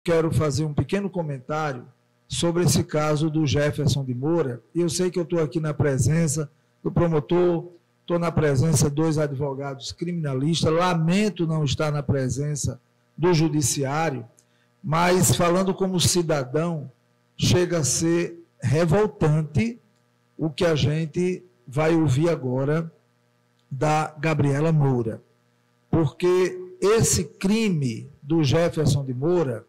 quero fazer um pequeno comentário sobre esse caso do Jefferson de Moura. E eu sei que eu estou aqui na presença do promotor, estou na presença de 2 advogados criminalistas, lamento não estar na presença do judiciário, mas falando como cidadão, chega a ser revoltante o que a gente vai ouvir agora da Gabriela Moura, porque esse crime do Jefferson de Moura,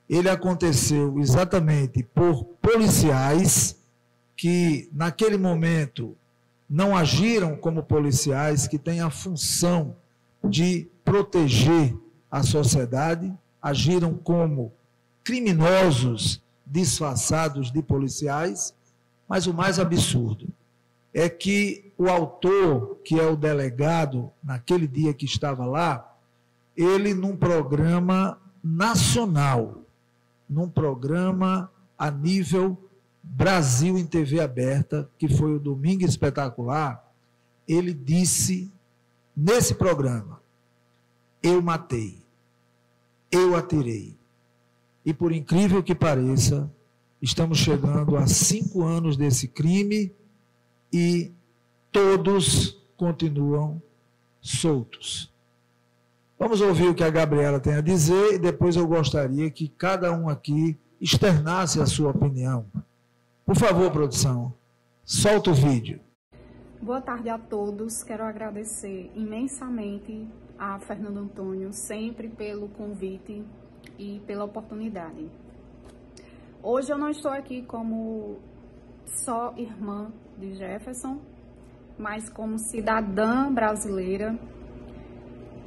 ele aconteceu exatamente por policiais que, naquele momento, não agiram como policiais que têm a função de proteger a sociedade, agiram como criminosos disfarçados de policiais, mas o mais absurdo é que o autor, que é o delegado, naquele dia que estava lá, ele num programa nacional, num programa a nível Brasil em TV aberta, que foi o Domingo Espetacular, ele disse nesse programa: eu matei, eu atirei. E por incrível que pareça, estamos chegando a 5 anos desse crime e todos continuam soltos. Vamos ouvir o que a Gabriela tem a dizer e depois eu gostaria que cada um aqui externasse a sua opinião. Por favor, produção, solta o vídeo. Boa tarde a todos. Quero agradecer imensamente a Fernando Antônio, sempre pelo convite e pela oportunidade. Hoje eu não estou aqui como só irmã de Jefferson, mas como cidadã brasileira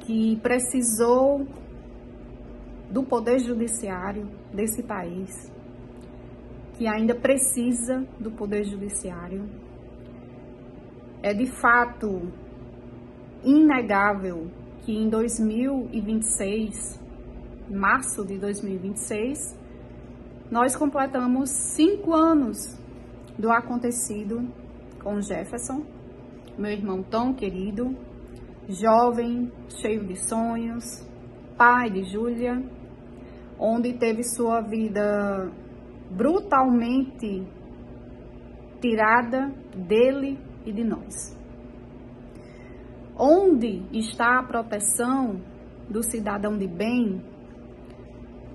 que precisou do poder judiciário desse país, que ainda precisa do poder judiciário. É de fato inegável que em 2026, março de 2026, nós completamos 5 anos do acontecido com Jefferson, meu irmão tão querido, jovem, cheio de sonhos, pai de Júlia, onde teve sua vida brutalmente tirada dele e de nós. Onde está a proteção do cidadão de bem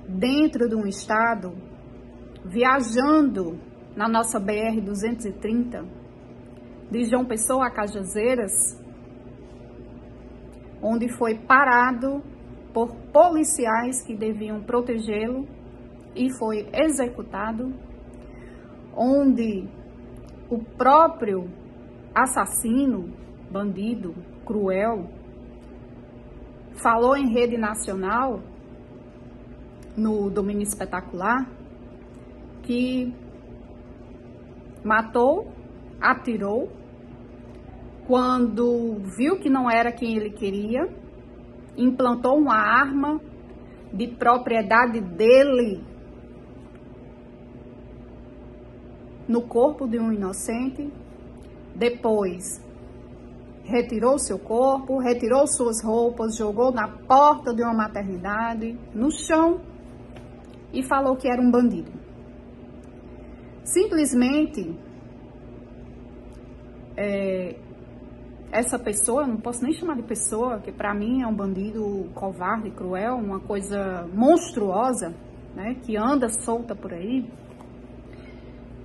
dentro de um estado, viajando na nossa BR-230, de João Pessoa a Cajazeiras, onde foi parado por policiais que deviam protegê-lo e foi executado, onde o próprio assassino, bandido, cruel, falou em rede nacional, no Domingo Espetacular, que matou, atirou, quando viu que não era quem ele queria, implantou uma arma de propriedade dele no corpo de um inocente, depois retirou seu corpo, retirou suas roupas, jogou na porta de uma maternidade, no chão, e falou que era um bandido. Simplesmente, essa pessoa, eu não posso nem chamar de pessoa, que para mim é um bandido covarde, cruel, uma coisa monstruosa, né, que anda solta por aí,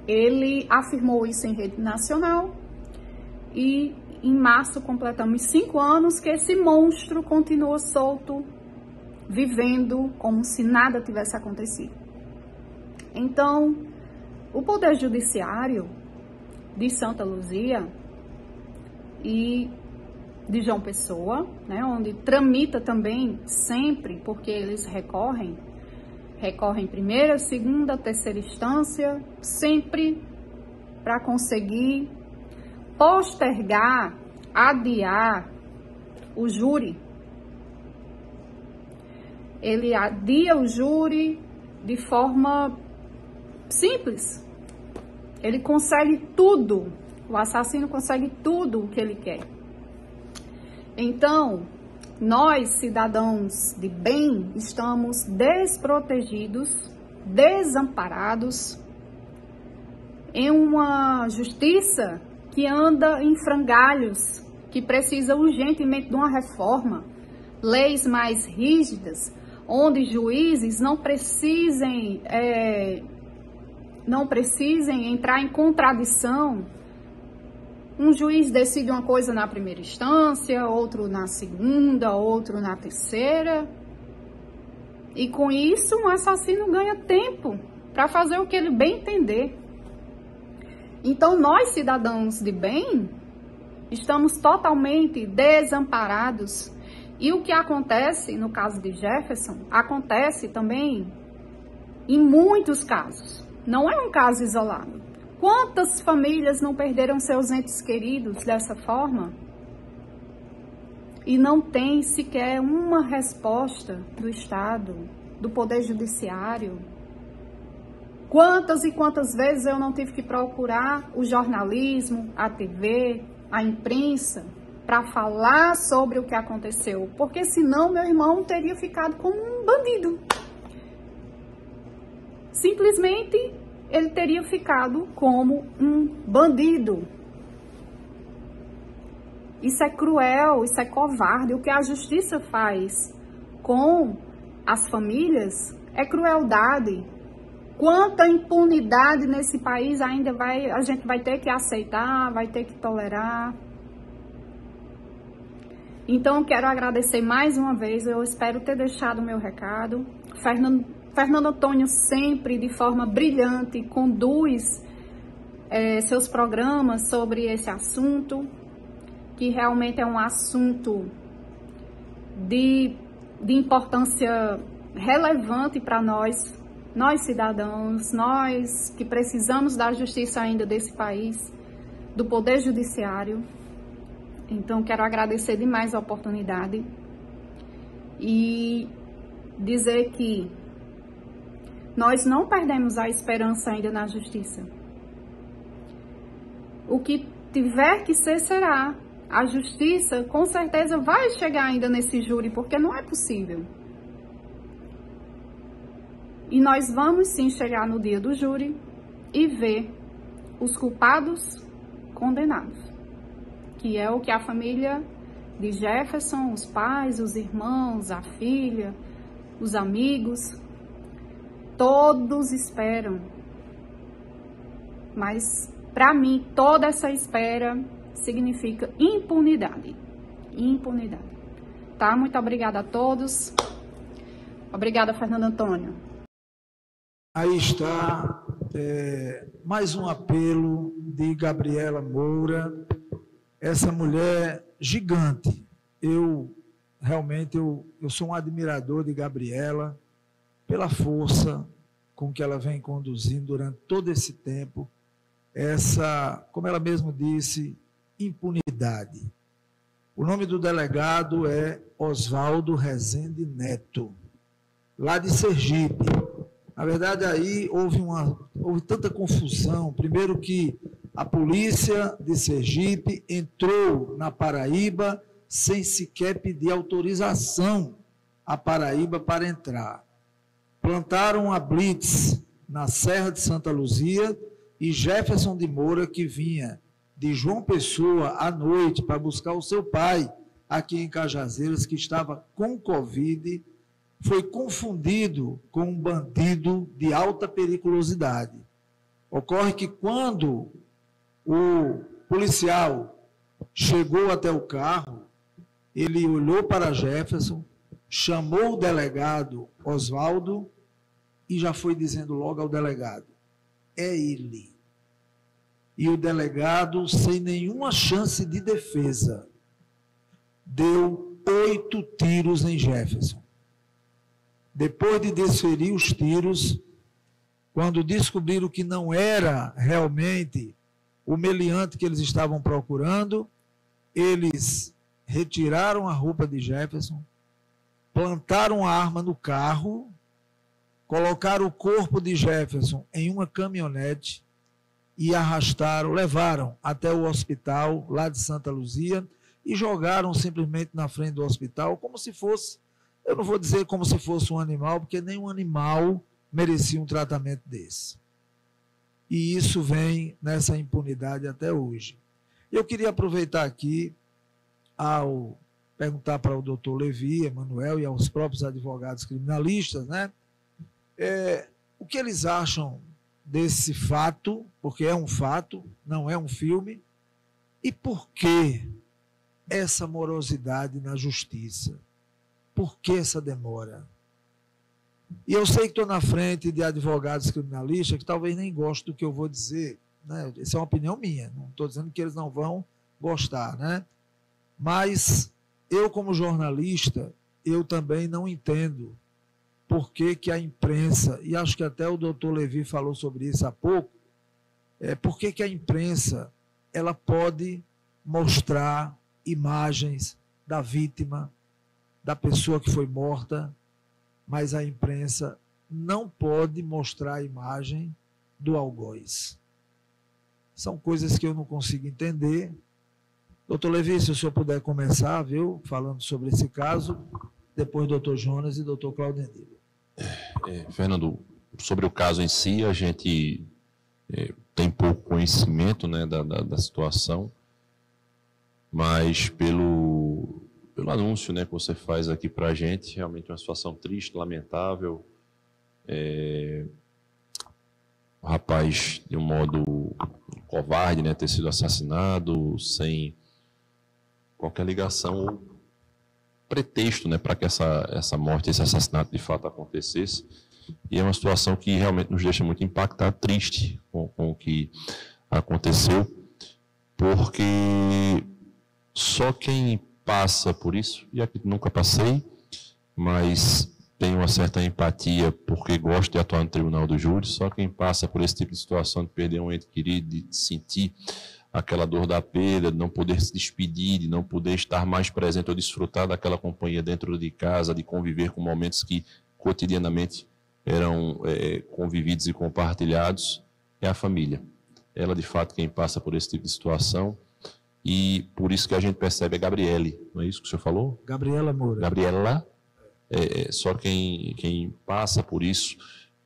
ele afirmou isso em rede nacional e em março completamos 5 anos que esse monstro continua solto, vivendo como se nada tivesse acontecido. Então, o Poder Judiciário de Santa Luzia e de João Pessoa, né, onde tramita também sempre, porque eles recorrem primeira, segunda, terceira instância, sempre para conseguir postergar, adiar o júri. Ele adia o júri de forma simples. Ele consegue tudo, o assassino consegue tudo o que ele quer. Então, nós, cidadãos de bem, estamos desprotegidos, desamparados, em uma justiça que anda em frangalhos, que precisa urgentemente de uma reforma, leis mais rígidas, onde juízes não precisem entrar em contradição. Um juiz decide uma coisa na primeira instância, outro na segunda, outro na terceira. E com isso, um assassino ganha tempo para fazer o que ele bem entender. Então, nós, cidadãos de bem, estamos totalmente desamparados. E o que acontece no caso de Jefferson, acontece também em muitos casos. Não é um caso isolado. Quantas famílias não perderam seus entes queridos dessa forma? E não tem sequer uma resposta do Estado, do Poder Judiciário. Quantas e quantas vezes eu não tive que procurar o jornalismo, a TV, a imprensa, para falar sobre o que aconteceu, porque senão meu irmão teria ficado como um bandido. Simplesmente ele teria ficado como um bandido. Isso é cruel, isso é covarde. O que a justiça faz com as famílias é crueldade. Quanta impunidade nesse país ainda a gente vai ter que aceitar, vai ter que tolerar. Então, quero agradecer mais uma vez, eu espero ter deixado o meu recado. Fernando Antônio sempre, de forma brilhante, conduz seus programas sobre esse assunto, que realmente é um assunto de importância relevante para nós cidadãos, nós que precisamos da justiça ainda desse país, do Poder Judiciário. Então, quero agradecer demais a oportunidade e dizer que nós não perdemos a esperança ainda na justiça. O que tiver que ser, será. A justiça, com certeza, vai chegar ainda nesse júri, porque não é possível. E nós vamos sim chegar no dia do júri e ver os culpados condenados, que é o que a família de Jefferson, os pais, os irmãos, a filha, os amigos, todos esperam. Mas, para mim, toda essa espera significa impunidade. Impunidade. Tá? Muito obrigada a todos. Obrigada, Fernando Antônio. Aí está mais um apelo de Gabriela Moura, essa mulher gigante. Eu sou um admirador de Gabriela pela força com que ela vem conduzindo durante todo esse tempo essa, como ela mesma disse, impunidade. O nome do delegado é Oswaldo Rezende Neto, lá de Sergipe. Na verdade, aí houve tanta confusão. Primeiro que a polícia de Sergipe entrou na Paraíba sem sequer pedir autorização à Paraíba para entrar. Plantaram a blitz na Serra de Santa Luzia e Jefferson de Moura, que vinha de João Pessoa à noite para buscar o seu pai aqui em Cajazeiras, que estava com Covid, foi confundido com um bandido de alta periculosidade. Ocorre que quando o policial chegou até o carro, ele olhou para Jefferson, chamou o delegado Oswaldo e já foi dizendo logo ao delegado: é ele. E o delegado, sem nenhuma chance de defesa, deu 8 tiros em Jefferson. Depois de desferir os tiros, quando descobriram que não era realmente o meliante que eles estavam procurando, eles retiraram a roupa de Jefferson, plantaram a arma no carro, colocaram o corpo de Jefferson em uma caminhonete e levaram até o hospital lá de Santa Luzia e jogaram simplesmente na frente do hospital, como se fosse, eu não vou dizer como se fosse um animal, porque nenhum animal merecia um tratamento desse. E isso vem nessa impunidade até hoje. Eu queria aproveitar aqui, ao perguntar para o doutor Levi, Emanuel, e aos próprios advogados criminalistas, né, o que eles acham desse fato, porque é um fato, não é um filme, e por que essa morosidade na justiça? Por que essa demora? E eu sei que estou na frente de advogados criminalistas que talvez nem gostem do que eu vou dizer, né? Essa é uma opinião minha, não estou dizendo que eles não vão gostar, né? Mas eu, como jornalista, eu também não entendo por que que a imprensa, e acho que até o doutor Levi falou sobre isso há pouco, por que que a imprensa ela pode mostrar imagens da vítima, da pessoa que foi morta, mas a imprensa não pode mostrar a imagem do algoz. São coisas que eu não consigo entender. Doutor Levi, se o senhor puder começar, viu, falando sobre esse caso, depois doutor Jonas e doutor Claudenilo. Fernando, sobre o caso em si, a gente tem pouco conhecimento, né, da situação, mas pelo anúncio, né, que você faz aqui para a gente, realmente é uma situação triste, lamentável. O rapaz, de um modo covarde, né, ter sido assassinado sem qualquer ligação ou pretexto, né, para que essa morte, esse assassinato de fato acontecesse. E é uma situação que realmente nos deixa muito impactado, triste com o que aconteceu, porque só quem passa por isso, e aqui nunca passei, mas tenho uma certa empatia porque gosto de atuar no tribunal do júri, só quem passa por esse tipo de situação de perder um ente querido, de sentir aquela dor da perda, de não poder se despedir, de não poder estar mais presente ou desfrutar daquela companhia dentro de casa, de conviver com momentos que cotidianamente eram convividos e compartilhados, é a família. Ela, de fato, quem passa por esse tipo de situação, e por isso que a gente percebe a Gabriele, não é isso que o senhor falou? Gabriela Moura. Gabriela, só quem passa por isso,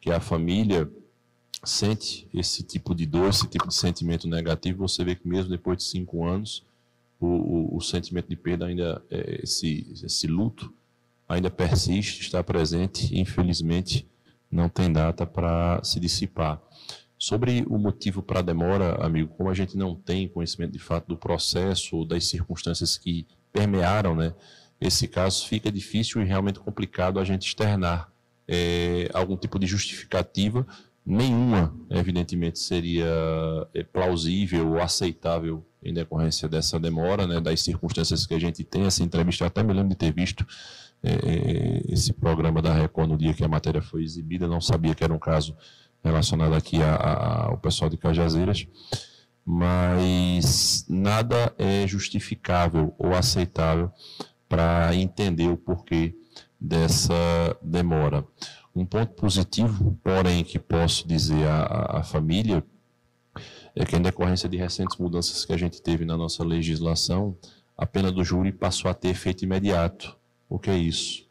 que a família sente esse tipo de dor, esse tipo de sentimento negativo. Você vê que mesmo depois de 5 anos, o sentimento de perda ainda, esse luto ainda persiste, está presente e infelizmente não tem data para se dissipar. Sobre o motivo para a demora, amigo, como a gente não tem conhecimento de fato do processo ou das circunstâncias que permearam, né, esse caso, fica difícil e realmente complicado a gente externar algum tipo de justificativa. Nenhuma, evidentemente, seria plausível ou aceitável em decorrência dessa demora, né, das circunstâncias que a gente tem. Essa entrevista, eu até me lembro de ter visto esse programa da Record no dia que a matéria foi exibida, não sabia que era um caso relacionado aqui ao pessoal de Cajazeiras, mas nada é justificável ou aceitável para entender o porquê dessa demora. Um ponto positivo, porém, que posso dizer à família, é que em decorrência de recentes mudanças que a gente teve na nossa legislação, a pena do júri passou a ter efeito imediato. O que é isso?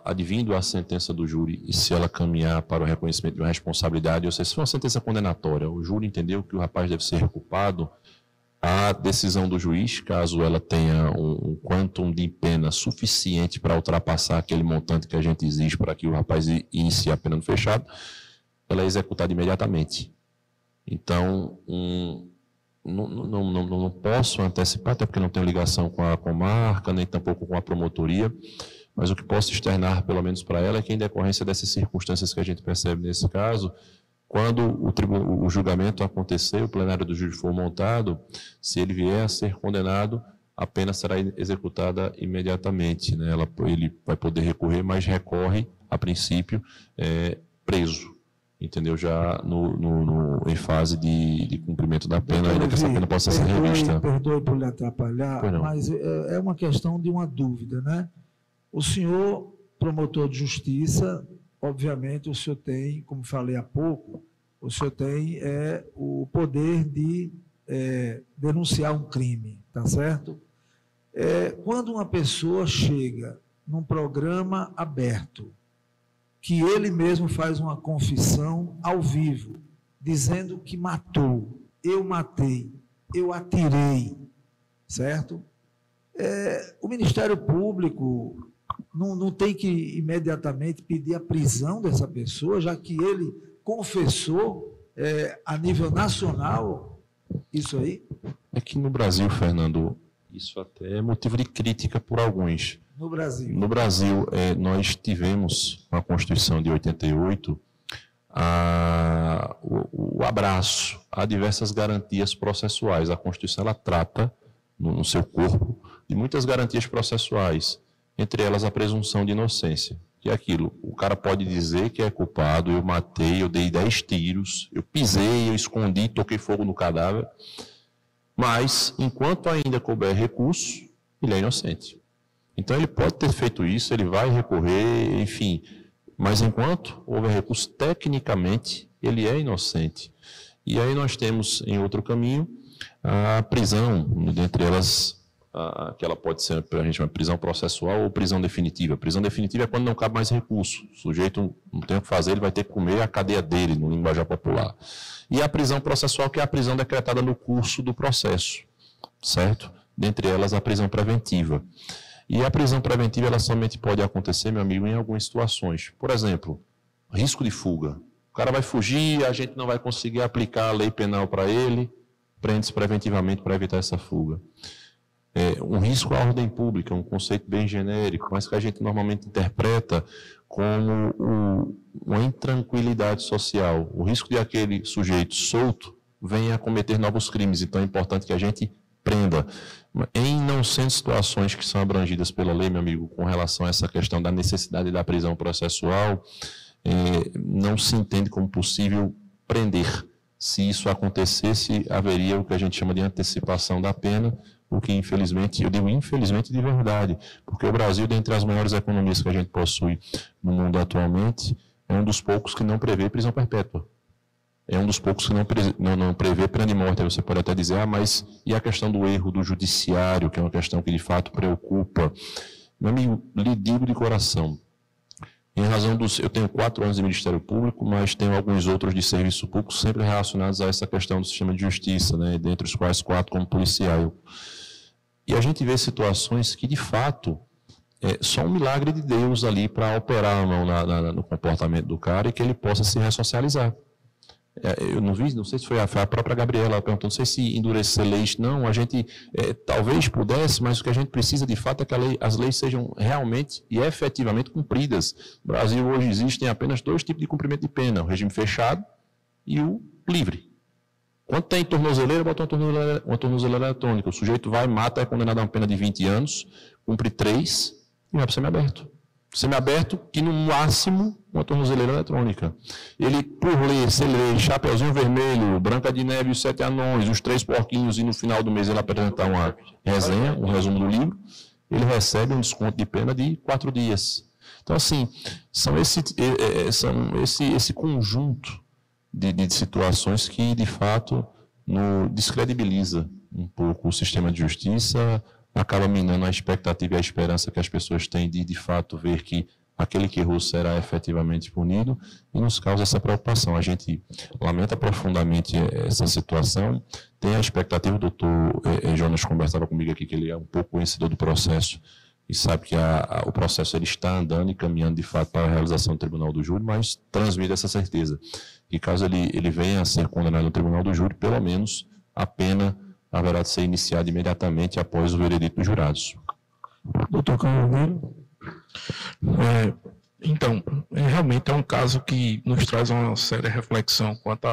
Advindo a sentença do júri, e se ela caminhar para o reconhecimento de uma responsabilidade, ou seja, se for uma sentença condenatória, o júri entendeu que o rapaz deve ser culpado, a decisão do juiz, caso ela tenha um quantum de pena suficiente para ultrapassar aquele montante que a gente exige para que o rapaz inicie a pena no fechado, ela é executada imediatamente. Então, não posso antecipar, até porque não tenho ligação com a comarca, nem tampouco com a promotoria, mas o que posso externar, pelo menos para ela, é que em decorrência dessas circunstâncias que a gente percebe nesse caso, quando o julgamento acontecer, o plenário do júri for montado, se ele vier a ser condenado, a pena será executada imediatamente, né? Ele vai poder recorrer, mas recorre, a princípio, preso, entendeu? Já em fase de cumprimento da pena, ainda que essa pena possa ser revista. Perdoe por lhe atrapalhar, mas é uma questão de uma dúvida, né? O senhor, promotor de justiça, obviamente o senhor tem, como falei há pouco, o senhor tem o poder de denunciar um crime, tá certo? Quando uma pessoa chega num programa aberto, que ele mesmo faz uma confissão ao vivo, dizendo que matou, eu matei, eu atirei, certo? O Ministério Público não tem que imediatamente pedir a prisão dessa pessoa, já que ele confessou a nível nacional isso aí? É que no Brasil, Fernando, isso até é motivo de crítica por alguns. No Brasil? No Brasil, nós tivemos, com a Constituição de 88, o abraço a diversas garantias processuais. A Constituição ela trata, no seu corpo, de muitas garantias processuais, entre elas a presunção de inocência. Que é aquilo, o cara pode dizer que é culpado, eu matei, eu dei 10 tiros, eu pisei, eu escondi, toquei fogo no cadáver, mas, enquanto ainda couber recurso, ele é inocente. Então, ele pode ter feito isso, ele vai recorrer, enfim, mas enquanto houver recurso, tecnicamente, ele é inocente. E aí nós temos, em outro caminho, a prisão, dentre elas, que ela pode ser, para a gente, uma prisão processual ou prisão definitiva. Prisão definitiva é quando não cabe mais recurso. O sujeito não tem o que fazer, ele vai ter que comer a cadeia dele, no linguajar popular. E a prisão processual, que é a prisão decretada no curso do processo, certo? Dentre elas, a prisão preventiva. E a prisão preventiva, ela somente pode acontecer, meu amigo, em algumas situações. Por exemplo, risco de fuga. O cara vai fugir, a gente não vai conseguir aplicar a lei penal para ele, prende-se preventivamente para evitar essa fuga. Um risco à ordem pública, um conceito bem genérico, mas que a gente normalmente interpreta como uma intranquilidade social. O risco de aquele sujeito solto venha a cometer novos crimes. Então é importante que a gente prenda. Em não sendo situações que são abrangidas pela lei, meu amigo, com relação a essa questão da necessidade da prisão processual, não se entende como possível prender. Se isso acontecesse, haveria o que a gente chama de antecipação da pena, o que infelizmente, eu digo infelizmente de verdade, porque o Brasil, dentre as maiores economias que a gente possui no mundo atualmente, é um dos poucos que não prevê prisão perpétua. É um dos poucos que não prevê pena de morte. Aí você pode até dizer, mas e a questão do erro do judiciário, que é uma questão que de fato preocupa? Meu amigo, lhe digo de coração, em razão eu tenho 4 anos de Ministério Público, mas tenho alguns outros de serviço público sempre relacionados a essa questão do sistema de justiça, né, dentre os quais 4 como policial. E a gente vê situações que, de fato, só um milagre de Deus ali para operar a mão no comportamento do cara e que ele possa se ressocializar. Eu não vi, não sei se foi a própria Gabriela, ela perguntou, não sei se endurecer leis. Não, a gente talvez pudesse, mas o que a gente precisa de fato é que as leis sejam realmente e efetivamente cumpridas. No Brasil hoje existem apenas 2 tipos de cumprimento de pena, o regime fechado e o livre. Quando tem tornozeleira, bota uma tornozeleira eletrônica. O sujeito vai, mata, é condenado a uma pena de 20 anos, cumpre 3 e vai para o semiaberto. Semiaberto, que no máximo uma tornozeleira eletrônica. Ele, por ler, se ele lê Chapeuzinho Vermelho, Branca de Neve e os 7 Anões, os 3 Porquinhos, e no final do mês ele apresentar uma resenha, um resumo do livro, ele recebe um desconto de pena de 4 dias. Então, assim, são esse conjunto de situações que, de fato, descredibiliza um pouco o sistema de justiça, acaba minando a expectativa e a esperança que as pessoas têm de fato, ver que aquele que errou será efetivamente punido e nos causa essa preocupação. A gente lamenta profundamente essa situação, tem a expectativa, o doutor Jonas conversava comigo aqui, que ele é um pouco conhecedor do processo e sabe que o processo ele está andando e caminhando de fato para a realização do tribunal do júri, mas transmite essa certeza, que caso ele venha a ser condenado no tribunal do júri, pelo menos a pena haverá de ser iniciada imediatamente após o veredito dos jurados. Doutor Carneiro, então, realmente é um caso que nos traz uma séria reflexão quanto